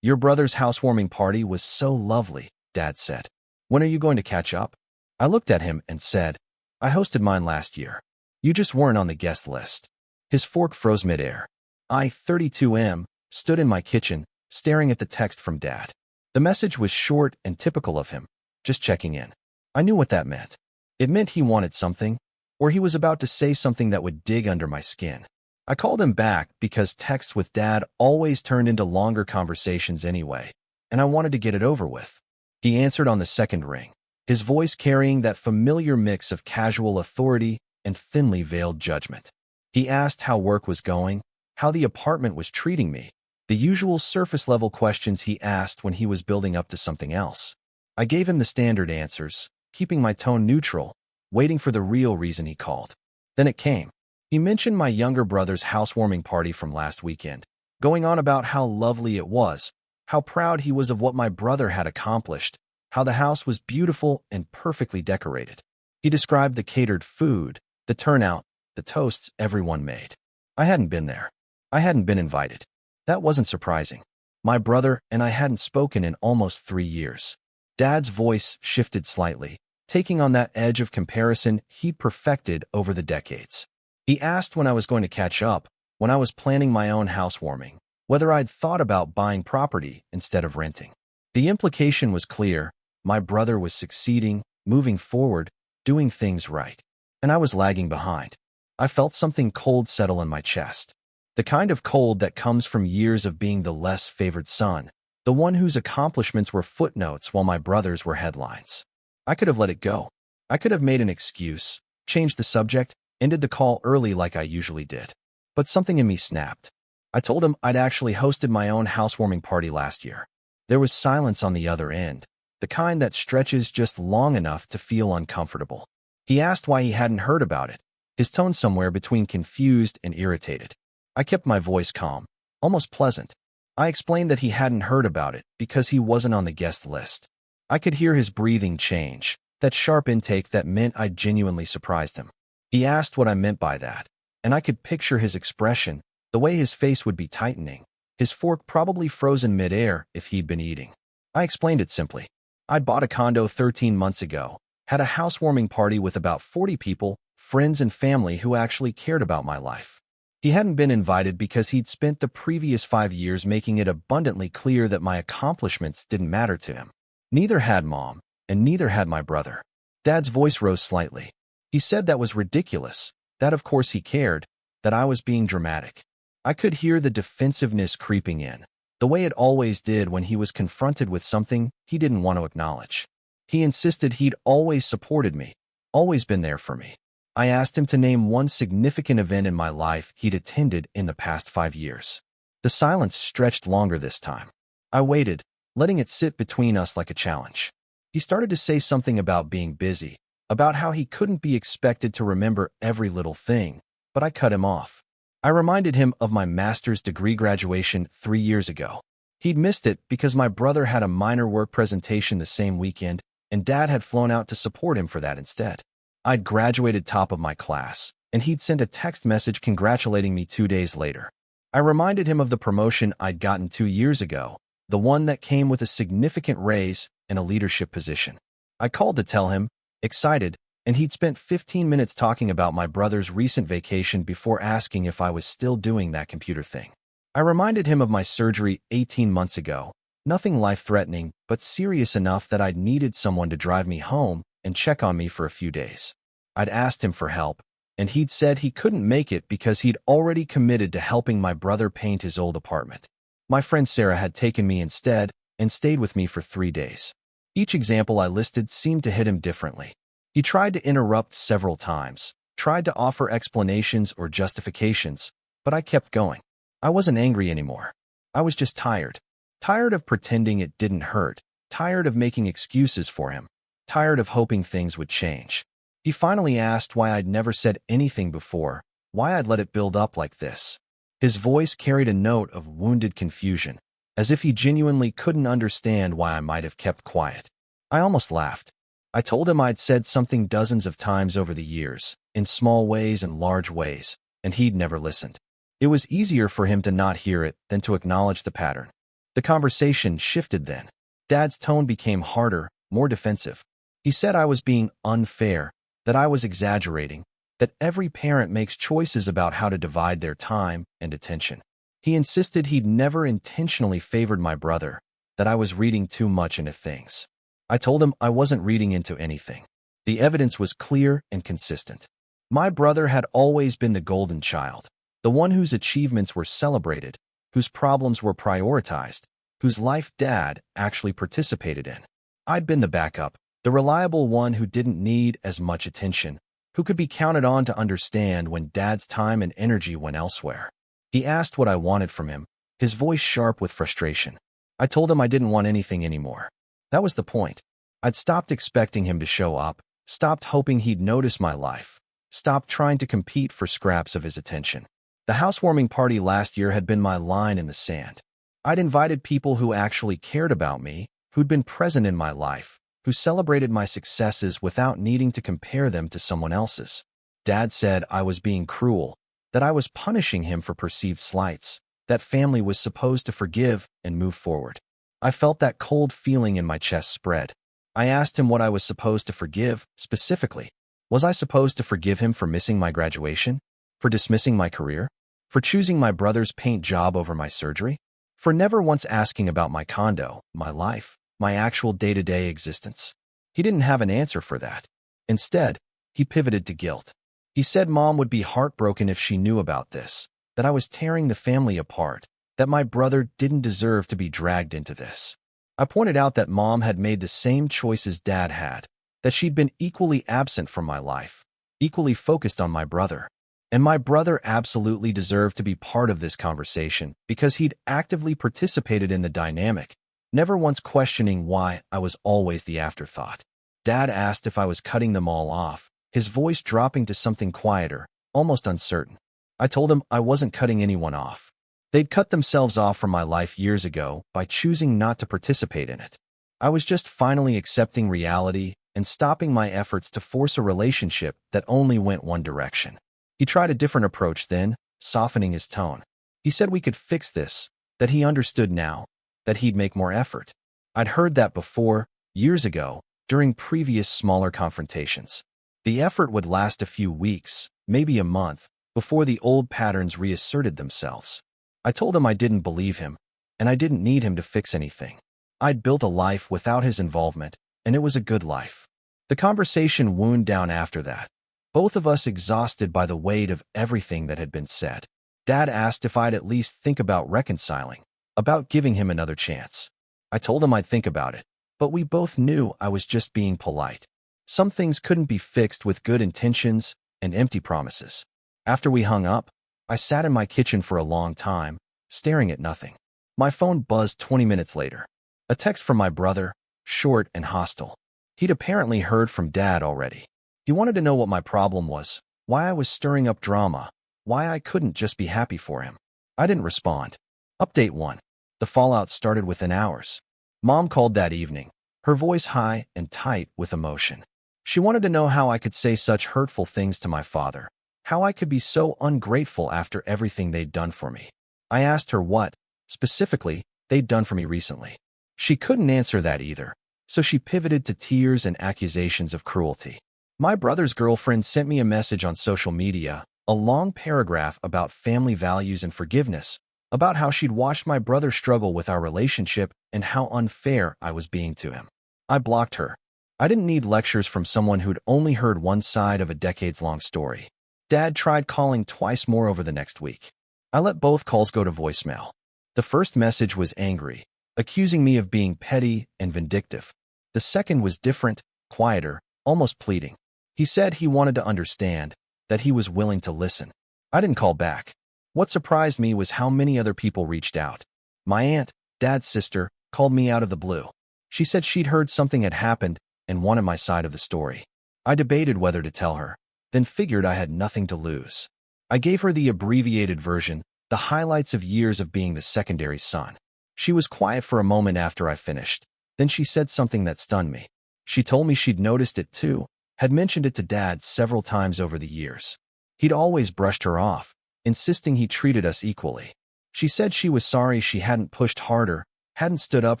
Your brother's housewarming party was so lovely, Dad said. When are you going to catch up? I looked at him and said, I hosted mine last year. You just weren't on the guest list. His fork froze midair. I, 32M, stood in my kitchen, staring at the text from Dad. The message was short and typical of him, just checking in. I knew what that meant. It meant he wanted something, or he was about to say something that would dig under my skin. I called him back because texts with Dad always turned into longer conversations anyway, and I wanted to get it over with. He answered on the second ring, his voice carrying that familiar mix of casual authority and thinly veiled judgment. He asked how work was going, how the apartment was treating me, the usual surface-level questions he asked when he was building up to something else. I gave him the standard answers, keeping my tone neutral, waiting for the real reason he called. Then it came. He mentioned my younger brother's housewarming party from last weekend, going on about how lovely it was, how proud he was of what my brother had accomplished, how the house was beautiful and perfectly decorated. He described the catered food, the turnout, the toasts everyone made. I hadn't been there. I hadn't been invited. That wasn't surprising. My brother and I hadn't spoken in almost 3 years. Dad's voice shifted slightly, taking on that edge of comparison he'd perfected over the decades. He asked when I was going to catch up, when I was planning my own housewarming, whether I'd thought about buying property instead of renting. The implication was clear. My brother was succeeding, moving forward, doing things right. And I was lagging behind. I felt something cold settle in my chest. The kind of cold that comes from years of being the less favored son, the one whose accomplishments were footnotes while my brother's were headlines. I could have let it go. I could have made an excuse, changed the subject, ended the call early like I usually did. But something in me snapped. I told him I'd actually hosted my own housewarming party last year. There was silence on the other end, the kind that stretches just long enough to feel uncomfortable. He asked why he hadn't heard about it, his tone somewhere between confused and irritated. I kept my voice calm, almost pleasant. I explained that he hadn't heard about it because he wasn't on the guest list. I could hear his breathing change, that sharp intake that meant I'd genuinely surprised him. He asked what I meant by that, and I could picture his expression, the way his face would be tightening, his fork probably frozen midair if he'd been eating. I explained it simply. I'd bought a condo 13 months ago, had a housewarming party with about 40 people, friends and family who actually cared about my life. He hadn't been invited because he'd spent the previous 5 years making it abundantly clear that my accomplishments didn't matter to him. Neither had Mom, and neither had my brother. Dad's voice rose slightly. He said that was ridiculous, that of course he cared, that I was being dramatic. I could hear the defensiveness creeping in, the way it always did when he was confronted with something he didn't want to acknowledge. He insisted he'd always supported me, always been there for me. I asked him to name one significant event in my life he'd attended in the past 5 years. The silence stretched longer this time. I waited, letting it sit between us like a challenge. He started to say something about being busy, about how he couldn't be expected to remember every little thing, but I cut him off. I reminded him of my master's degree graduation 3 years ago. He'd missed it because my brother had a minor work presentation the same weekend, and Dad had flown out to support him for that instead. I'd graduated top of my class, and he'd sent a text message congratulating me 2 days later. I reminded him of the promotion I'd gotten 2 years ago, the one that came with a significant raise and a leadership position. I called to tell him, excited, and he'd spent 15 minutes talking about my brother's recent vacation before asking if I was still doing that computer thing. I reminded him of my surgery 18 months ago, nothing life-threatening, but serious enough that I'd needed someone to drive me home and check on me for a few days. I'd asked him for help, and he'd said he couldn't make it because he'd already committed to helping my brother paint his old apartment. My friend Sarah had taken me instead and stayed with me for 3 days. Each example I listed seemed to hit him differently. He tried to interrupt several times, tried to offer explanations or justifications, but I kept going. I wasn't angry anymore. I was just tired. Tired of pretending it didn't hurt, tired of making excuses for him, tired of hoping things would change. He finally asked why I'd never said anything before, why I'd let it build up like this. His voice carried a note of wounded confusion, as if he genuinely couldn't understand why I might have kept quiet. I almost laughed. I told him I'd said something dozens of times over the years, in small ways and large ways, and he'd never listened. It was easier for him to not hear it than to acknowledge the pattern. The conversation shifted then. Dad's tone became harder, more defensive. He said I was being unfair, that I was exaggerating, that every parent makes choices about how to divide their time and attention. He insisted he'd never intentionally favored my brother, that I was reading too much into things. I told him I wasn't reading into anything. The evidence was clear and consistent. My brother had always been the golden child, the one whose achievements were celebrated, whose problems were prioritized, whose life Dad actually participated in. I'd been the backup, the reliable one who didn't need as much attention, who could be counted on to understand when Dad's time and energy went elsewhere. He asked what I wanted from him, his voice sharp with frustration. I told him I didn't want anything anymore. That was the point. I'd stopped expecting him to show up, stopped hoping he'd notice my life, stopped trying to compete for scraps of his attention. The housewarming party last year had been my line in the sand. I'd invited people who actually cared about me, who'd been present in my life, who celebrated my successes without needing to compare them to someone else's. Dad said I was being cruel, that I was punishing him for perceived slights, that family was supposed to forgive and move forward. I felt that cold feeling in my chest spread. I asked him what I was supposed to forgive, specifically. Was I supposed to forgive him for missing my graduation? For dismissing my career? For choosing my brother's paint job over my surgery? For never once asking about my condo, my life, my actual day-to-day existence? He didn't have an answer for that. Instead, he pivoted to guilt. He said Mom would be heartbroken if she knew about this, that I was tearing the family apart, that my brother didn't deserve to be dragged into this. I pointed out that Mom had made the same choices Dad had, that she'd been equally absent from my life, equally focused on my brother. And my brother absolutely deserved to be part of this conversation because he'd actively participated in the dynamic, never once questioning why I was always the afterthought. Dad asked if I was cutting them all off, his voice dropping to something quieter, almost uncertain. I told him I wasn't cutting anyone off. They'd cut themselves off from my life years ago by choosing not to participate in it. I was just finally accepting reality and stopping my efforts to force a relationship that only went one direction. He tried a different approach then, softening his tone. He said we could fix this, that he understood now, that he'd make more effort. I'd heard that before, years ago, during previous smaller confrontations. The effort would last a few weeks, maybe a month, before the old patterns reasserted themselves. I told him I didn't believe him, and I didn't need him to fix anything. I'd built a life without his involvement, and it was a good life. The conversation wound down after that, both of us exhausted by the weight of everything that had been said. Dad asked if I'd at least think about reconciling, about giving him another chance. I told him I'd think about it, but we both knew I was just being polite. Some things couldn't be fixed with good intentions and empty promises. After we hung up, I sat in my kitchen for a long time, staring at nothing. My phone buzzed 20 minutes later. A text from my brother, short and hostile. He'd apparently heard from Dad already. He wanted to know what my problem was, why I was stirring up drama, why I couldn't just be happy for him. I didn't respond. Update 1. The fallout started within hours. Mom called that evening, her voice high and tight with emotion. She wanted to know how I could say such hurtful things to my father, how I could be so ungrateful after everything they'd done for me. I asked her what, specifically, they'd done for me recently. She couldn't answer that either, so she pivoted to tears and accusations of cruelty. My brother's girlfriend sent me a message on social media, a long paragraph about family values and forgiveness, about how she'd watched my brother struggle with our relationship and how unfair I was being to him. I blocked her. I didn't need lectures from someone who'd only heard one side of a decades-long story. Dad tried calling twice more over the next week. I let both calls go to voicemail. The first message was angry, accusing me of being petty and vindictive. The second was different, quieter, almost pleading. He said he wanted to understand, that he was willing to listen. I didn't call back. What surprised me was how many other people reached out. My aunt, Dad's sister, called me out of the blue. She said she'd heard something had happened and wanted my side of the story. I debated whether to tell her, then figured I had nothing to lose. I gave her the abbreviated version, the highlights of years of being the secondary son. She was quiet for a moment after I finished. Then she said something that stunned me. She told me she'd noticed it too, had mentioned it to Dad several times over the years. He'd always brushed her off, insisting he treated us equally. She said she was sorry she hadn't pushed harder, hadn't stood up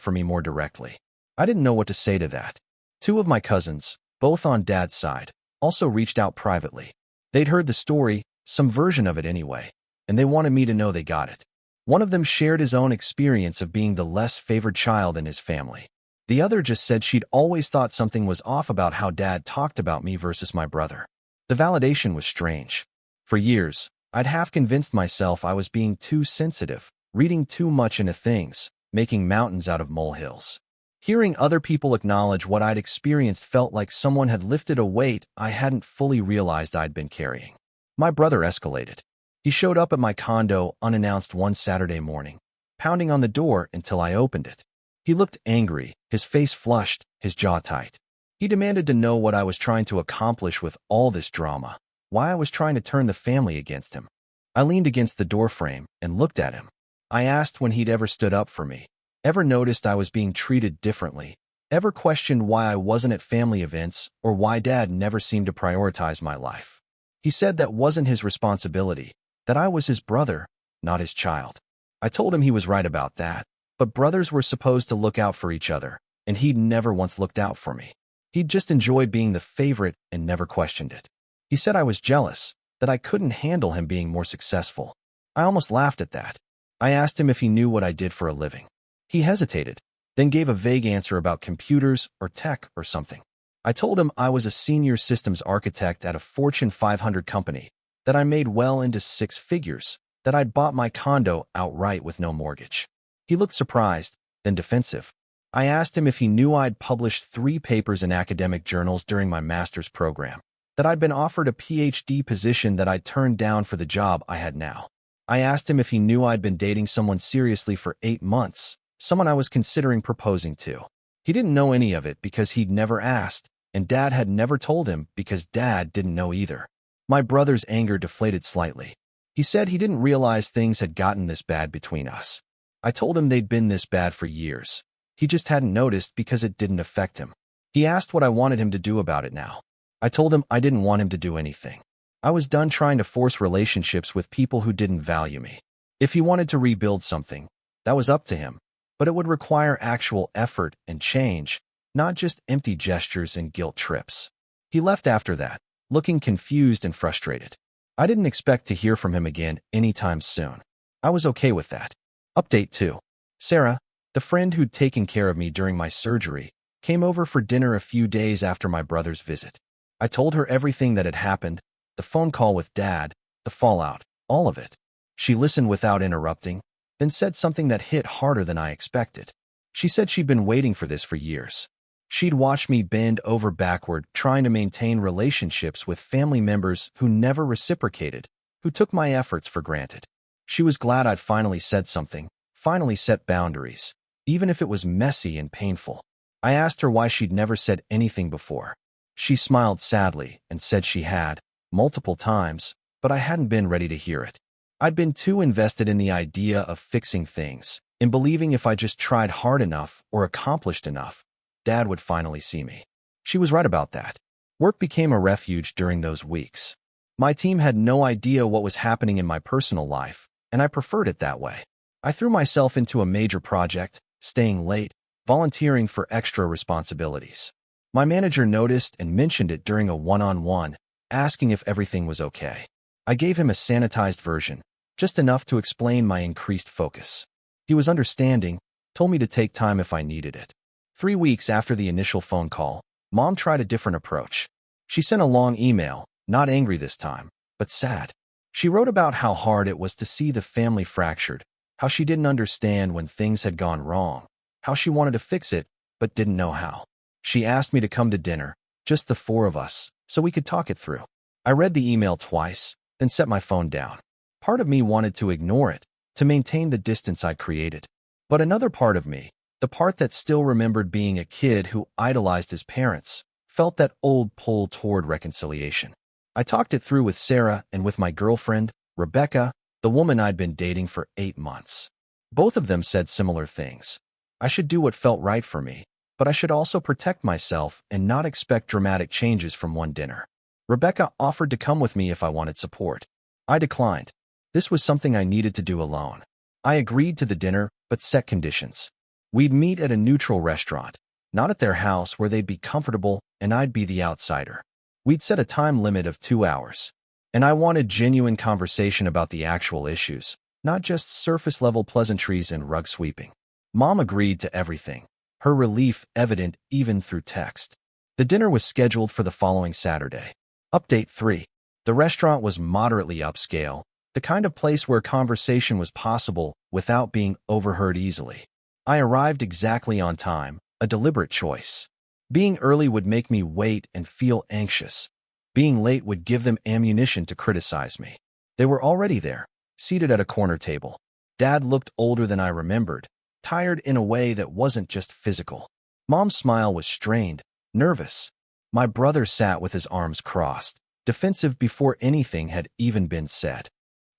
for me more directly. I didn't know what to say to that. Two of my cousins, both on Dad's side, also reached out privately. They'd heard the story, some version of it anyway, and they wanted me to know they got it. One of them shared his own experience of being the less favored child in his family. The other just said she'd always thought something was off about how Dad talked about me versus my brother. The validation was strange. For years, I'd half convinced myself I was being too sensitive, reading too much into things, making mountains out of molehills. Hearing other people acknowledge what I'd experienced felt like someone had lifted a weight I hadn't fully realized I'd been carrying. My brother escalated. He showed up at my condo unannounced one Saturday morning, pounding on the door until I opened it. He looked angry, his face flushed, his jaw tight. He demanded to know what I was trying to accomplish with all this drama, why I was trying to turn the family against him. I leaned against the doorframe and looked at him. I asked when he'd ever stood up for me, ever noticed I was being treated differently, ever questioned why I wasn't at family events or why Dad never seemed to prioritize my life. He said that wasn't his responsibility, that I was his brother, not his child. I told him he was right about that, but brothers were supposed to look out for each other, and he'd never once looked out for me. He'd just enjoyed being the favorite and never questioned it. He said I was jealous, that I couldn't handle him being more successful. I almost laughed at that. I asked him if he knew what I did for a living. He hesitated, then gave a vague answer about computers or tech or something. I told him I was a senior systems architect at a Fortune 500 company, that I made well into six figures, that I'd bought my condo outright with no mortgage. He looked surprised, then defensive. I asked him if he knew I'd published 3 papers in academic journals during my master's program, that I'd been offered a PhD position that I'd turned down for the job I had now. I asked him if he knew I'd been dating someone seriously for 8 months, someone I was considering proposing to. He didn't know any of it because he'd never asked, and Dad had never told him because Dad didn't know either. My brother's anger deflated slightly. He said he didn't realize things had gotten this bad between us. I told him they'd been this bad for years. He just hadn't noticed because it didn't affect him. He asked what I wanted him to do about it now. I told him I didn't want him to do anything. I was done trying to force relationships with people who didn't value me. If he wanted to rebuild something, that was up to him, but it would require actual effort and change, not just empty gestures and guilt trips. He left after that, looking confused and frustrated. I didn't expect to hear from him again anytime soon. I was okay with that. Update 2. Sarah, the friend who'd taken care of me during my surgery, came over for dinner a few days after my brother's visit. I told her everything that had happened, the phone call with Dad, the fallout, all of it. She listened without interrupting, then said something that hit harder than I expected. She said she'd been waiting for this for years. She'd watched me bend over backward trying to maintain relationships with family members who never reciprocated, who took my efforts for granted. She was glad I'd finally said something, finally set boundaries, even if it was messy and painful. I asked her why she'd never said anything before. She smiled sadly and said she had, multiple times, but I hadn't been ready to hear it. I'd been too invested in the idea of fixing things, in believing if I just tried hard enough or accomplished enough, Dad would finally see me. She was right about that. Work became a refuge during those weeks. My team had no idea what was happening in my personal life, and I preferred it that way. I threw myself into a major project, staying late, volunteering for extra responsibilities. My manager noticed and mentioned it during a one-on-one, asking if everything was okay. I gave him a sanitized version, just enough to explain my increased focus. He was understanding, told me to take time if I needed it. 3 weeks after the initial phone call, Mom tried a different approach. She sent a long email, not angry this time, but sad. She wrote about how hard it was to see the family fractured, how she didn't understand when things had gone wrong, how she wanted to fix it, but didn't know how. She asked me to come to dinner, just the 4 of us, so we could talk it through. I read the email twice, then set my phone down. Part of me wanted to ignore it, to maintain the distance I'd created. But another part of me, the part that still remembered being a kid who idolized his parents, felt that old pull toward reconciliation. I talked it through with Sarah and with my girlfriend, Rebecca, the woman I'd been dating for 8 months. Both of them said similar things. I should do what felt right for me, but I should also protect myself and not expect dramatic changes from one dinner. Rebecca offered to come with me if I wanted support. I declined. This was something I needed to do alone. I agreed to the dinner, but set conditions. We'd meet at a neutral restaurant, not at their house where they'd be comfortable and I'd be the outsider. We'd set a time limit of 2 hours. And I wanted genuine conversation about the actual issues, not just surface-level pleasantries and rug sweeping. Mom agreed to everything, her relief evident even through text. The dinner was scheduled for the following Saturday. Update 3. The restaurant was moderately upscale, the kind of place where conversation was possible without being overheard easily. I arrived exactly on time, a deliberate choice. Being early would make me wait and feel anxious. Being late would give them ammunition to criticize me. They were already there, seated at a corner table. Dad looked older than I remembered, tired in a way that wasn't just physical. Mom's smile was strained, nervous. My brother sat with his arms crossed, defensive before anything had even been said.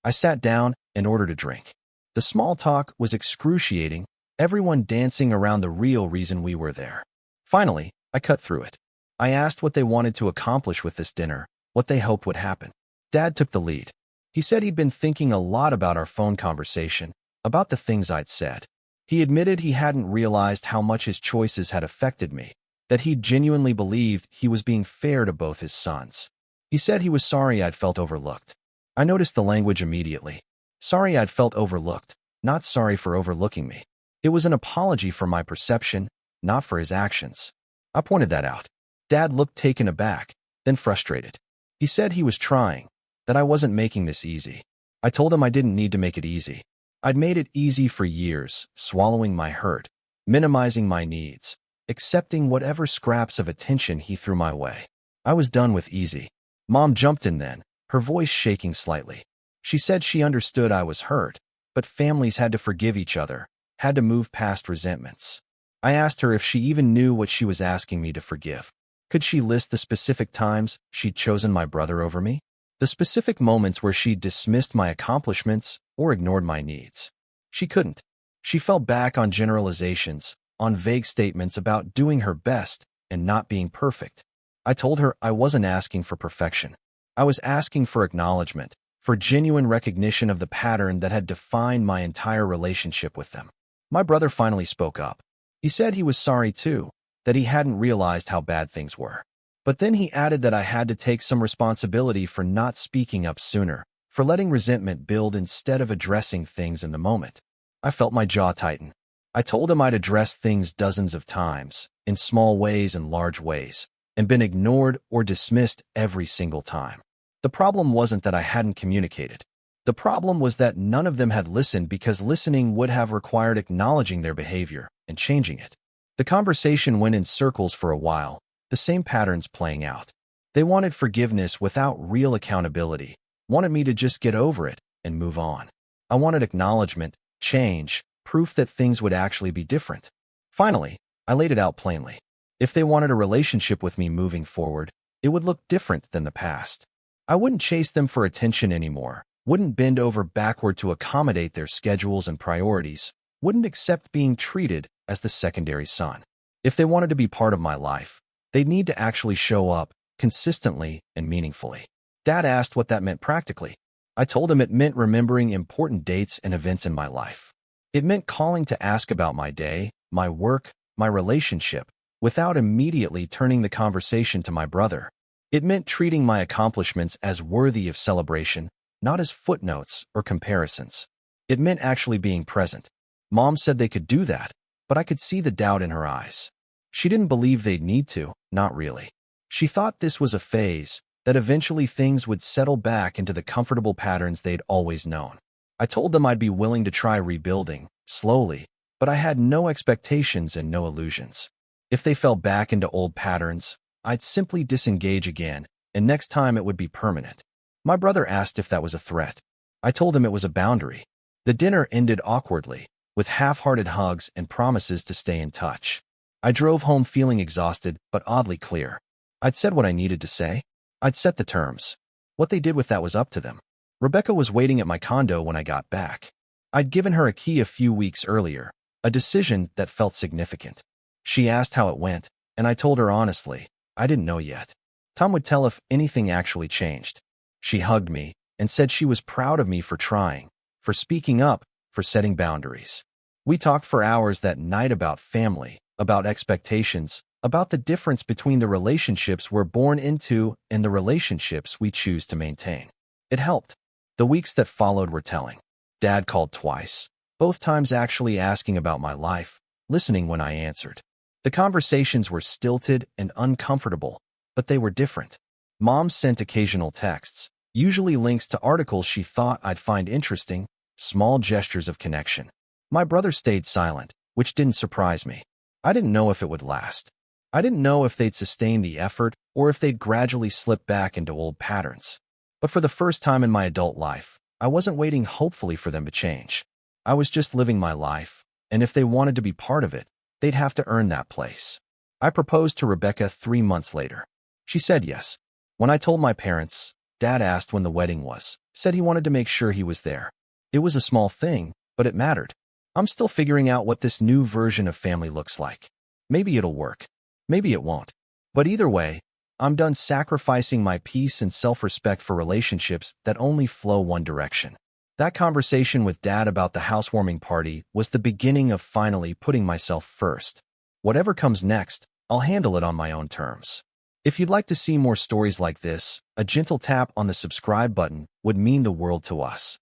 I sat down and ordered a drink. The small talk was excruciating, everyone dancing around the real reason we were there. Finally, I cut through it. I asked what they wanted to accomplish with this dinner, what they hoped would happen. Dad took the lead. He said he'd been thinking a lot about our phone conversation, about the things I'd said. He admitted he hadn't realized how much his choices had affected me, that he genuinely believed he was being fair to both his sons. He said he was sorry I'd felt overlooked. I noticed the language immediately. Sorry I'd felt overlooked, not sorry for overlooking me. It was an apology for my perception, not for his actions. I pointed that out. Dad looked taken aback, then frustrated. He said he was trying, that I wasn't making this easy. I told him I didn't need to make it easy. I'd made it easy for years, swallowing my hurt, minimizing my needs, accepting whatever scraps of attention he threw my way. I was done with easy. Mom jumped in then, her voice shaking slightly. She said she understood I was hurt, but families had to forgive each other, had to move past resentments. I asked her if she even knew what she was asking me to forgive. Could she list the specific times she'd chosen my brother over me? The specific moments where she dismissed my accomplishments or ignored my needs? She couldn't. She fell back on generalizations, on vague statements about doing her best and not being perfect. I told her I wasn't asking for perfection. I was asking for acknowledgement, for genuine recognition of the pattern that had defined my entire relationship with them. My brother finally spoke up. He said he was sorry too, that he hadn't realized how bad things were. But then he added that I had to take some responsibility for not speaking up sooner, for letting resentment build instead of addressing things in the moment. I felt my jaw tighten. I told him I'd addressed things dozens of times, in small ways and large ways, and been ignored or dismissed every single time. The problem wasn't that I hadn't communicated. The problem was that none of them had listened because listening would have required acknowledging their behavior and changing it. The conversation went in circles for a while, the same patterns playing out. They wanted forgiveness without real accountability, wanted me to just get over it and move on. I wanted acknowledgement, change, proof that things would actually be different. Finally, I laid it out plainly. If they wanted a relationship with me moving forward, it would look different than the past. I wouldn't chase them for attention anymore, wouldn't bend over backward to accommodate their schedules and priorities, wouldn't accept being treated as the secondary son. If they wanted to be part of my life, they'd need to actually show up, consistently and meaningfully. Dad asked what that meant practically. I told him it meant remembering important dates and events in my life. It meant calling to ask about my day, my work, my relationship, without immediately turning the conversation to my brother. It meant treating my accomplishments as worthy of celebration, not as footnotes or comparisons. It meant actually being present. Mom said they could do that, but I could see the doubt in her eyes. She didn't believe they'd need to, not really. She thought this was a phase, that eventually things would settle back into the comfortable patterns they'd always known. I told them I'd be willing to try rebuilding, slowly, but I had no expectations and no illusions. If they fell back into old patterns, I'd simply disengage again, and next time it would be permanent. My brother asked if that was a threat. I told him it was a boundary. The dinner ended awkwardly, with half-hearted hugs and promises to stay in touch. I drove home feeling exhausted, but oddly clear. I'd said what I needed to say. I'd set the terms. What they did with that was up to them. Rebecca was waiting at my condo when I got back. I'd given her a key a few weeks earlier, a decision that felt significant. She asked how it went, and I told her honestly, I didn't know yet. Tom would tell if anything actually changed. She hugged me and said she was proud of me for trying, for speaking up, for setting boundaries. We talked for hours that night about family, about expectations, about the difference between the relationships we're born into and the relationships we choose to maintain. It helped. The weeks that followed were telling. Dad called twice, both times actually asking about my life, listening when I answered. The conversations were stilted and uncomfortable, but they were different. Mom sent occasional texts, usually links to articles she thought I'd find interesting, small gestures of connection. My brother stayed silent, which didn't surprise me. I didn't know if it would last. I didn't know if they'd sustain the effort or if they'd gradually slip back into old patterns. But for the first time in my adult life, I wasn't waiting hopefully for them to change. I was just living my life, and if they wanted to be part of it, they'd have to earn that place. I proposed to Rebecca 3 months later. She said yes. When I told my parents, Dad asked when the wedding was, said he wanted to make sure he was there. It was a small thing, but it mattered. I'm still figuring out what this new version of family looks like. Maybe it'll work. Maybe it won't. But either way, I'm done sacrificing my peace and self-respect for relationships that only flow one direction. That conversation with Dad about the housewarming party was the beginning of finally putting myself first. Whatever comes next, I'll handle it on my own terms. If you'd like to see more stories like this, a gentle tap on the subscribe button would mean the world to us.